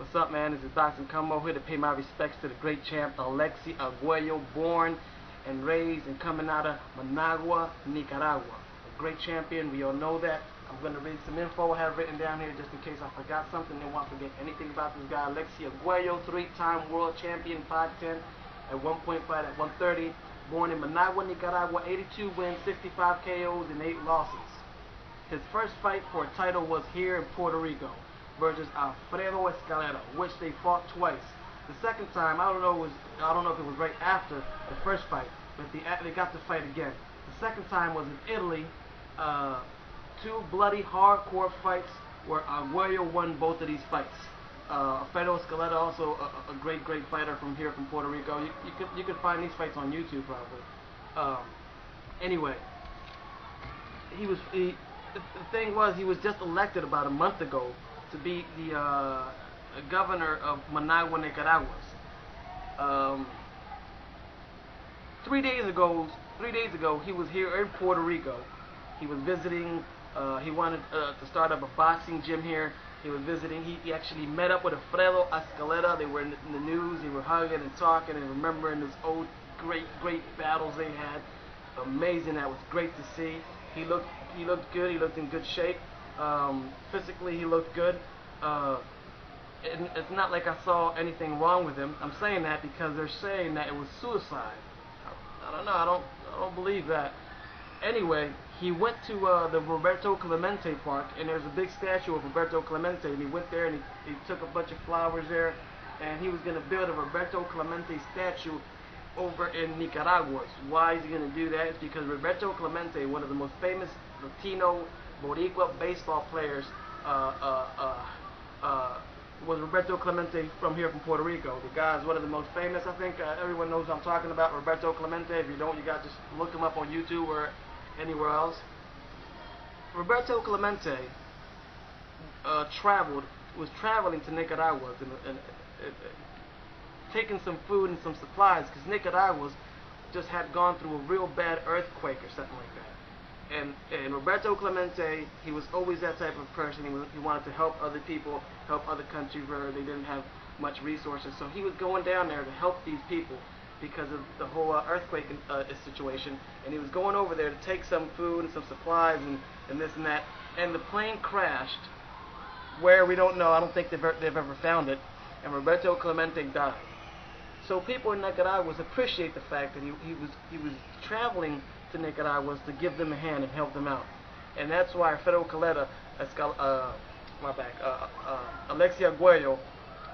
What's up, man? This is Boxing Combo here to pay my respects to the great champ Alexis Arguello, born and raised and coming out of Managua, Nicaragua. A great champion, we all know that. I'm going to read some info I have written down here just in case I forgot something. Don't want to forget anything about this guy. Alexis Arguello, 3-time world champion, 5'10", at 1.5 at 130. Born in Managua, Nicaragua, 82 wins, 65 KOs, and 8 losses. His first fight for a title was here in Puerto Rico versus Alfredo Escalera, which they fought twice. The second time, I don't know if it was right after the first fight, but they got to fight again. The second time was in Italy. 2 bloody, hardcore fights where Arguello won both of these fights. Alfredo Escalera, also a great fighter from here from Puerto Rico. You could find these fights on YouTube probably. Anyway, the thing was, he was just elected about a month ago to be the governor of Managua, Nicaragua. 3 days ago, he was here in Puerto Rico. He was visiting. He wanted to start up a boxing gym here. He was visiting. He actually met up with Alfredo Escalera. They were in the news. They were hugging and talking and remembering those old great battles they had. Amazing. That was great to see. He looked good. He looked in good shape. Physically, he looked good. It's not like I saw anything wrong with him. I'm saying that because they're saying that it was suicide. I don't know. I don't believe that. Anyway, he went to the Roberto Clemente Park, and there's a big statue of Roberto Clemente. And he went there and he took a bunch of flowers there, and he was going to build a Roberto Clemente statue over in Nicaragua. Why is he going to do that? It's because Roberto Clemente, one of the most famous Latino Boricua baseball players, was Roberto Clemente from here from Puerto Rico. The guy is one of the most famous. I think everyone knows what I'm talking about, Roberto Clemente. If you don't, you got to just look him up on YouTube or anywhere else. Roberto Clemente was traveling to Nicaragua and taking some food and some supplies, because Nicaragua just had gone through a real bad earthquake or something like that. And Roberto Clemente, he was always that type of person. He wanted to help other people, help other countries where they didn't have much resources. So he was going down there to help these people because of the whole earthquake situation. And he was going over there to take some food and some supplies and this and that. And the plane crashed where we don't know. I don't think they've ever found it. And Roberto Clemente died. So people in Nicaragua appreciate the fact that he was traveling to Nicaragua to give them a hand and help them out. And that's why Alfredo Alexis Arguello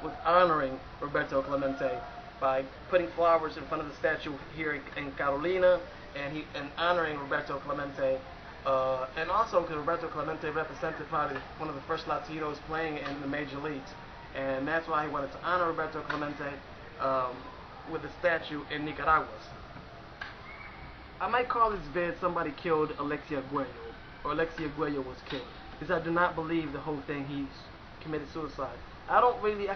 was honoring Roberto Clemente by putting flowers in front of the statue here in Carolina, and honoring Roberto Clemente, and also because Roberto Clemente represented probably one of the first Latinos playing in the major leagues, and that's why he wanted to honor Roberto Clemente with a statue in Nicaragua. I might call this vid "Somebody Killed Alexis Arguello," or Alexis Arguello was killed, because I do not believe the whole thing he's committed suicide. I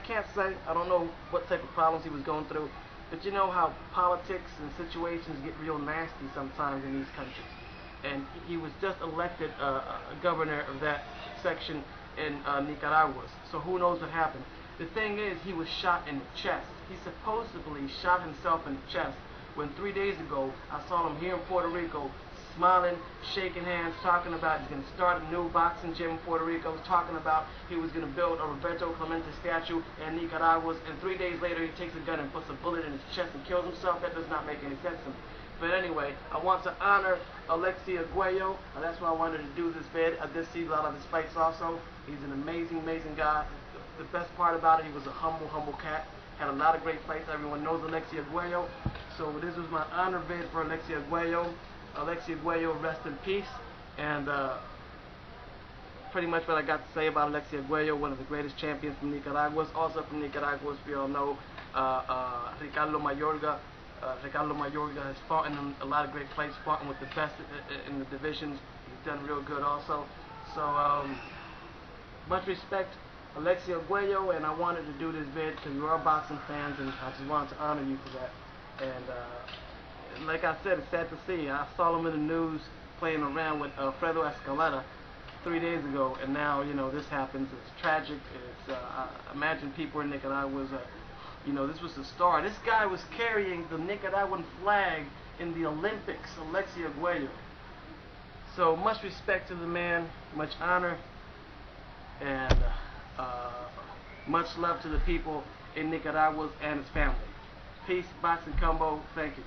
can't say. I don't know what type of problems he was going through, but you know how politics and situations get real nasty sometimes in these countries. And he was just elected a governor of that section in Nicaragua, so who knows what happened. The thing is, he was shot in the chest. He supposedly shot himself in the chest, when 3 days ago I saw him here in Puerto Rico smiling, shaking hands, talking about he's going to start a new boxing gym in Puerto Rico, talking about he was going to build a Roberto Clemente statue in Nicaragua, and 3 days later he takes a gun and puts a bullet in his chest and kills himself. That does not make any sense to me. But anyway, I want to honor Alexis Arguello, and that's why I wanted to do this vid. I did see a lot of his fights also. He's an amazing guy. The best part about it, he was a humble cat. Had a lot of great fights. Everyone knows Alexis Arguello. So this was my honor vid for Alexis Arguello. Alexis Arguello, rest in peace. And pretty much what I got to say about Alexis Arguello, one of the greatest champions from Nicaragua. Also from Nicaragua, we all know Ricardo Mayorga. Ricardo Mayorga has fought in a lot of great fights, fought with the best in the divisions. He's done real good also. So much respect, Alexis Arguello, and I wanted to do this vid because we're all boxing fans, and I just wanted to honor you for that. And like I said, it's sad to see. I saw him in the news playing around with Alfredo Escalera, 3 days ago, and now this happens. It's tragic. It's I imagine people in Nicaragua this was the star. This guy was carrying the Nicaraguan flag in the Olympics, Alexis Arguello. So much respect to the man, much honor, and much love to the people in Nicaragua and his family. Peace, Box and Combo. Thank you.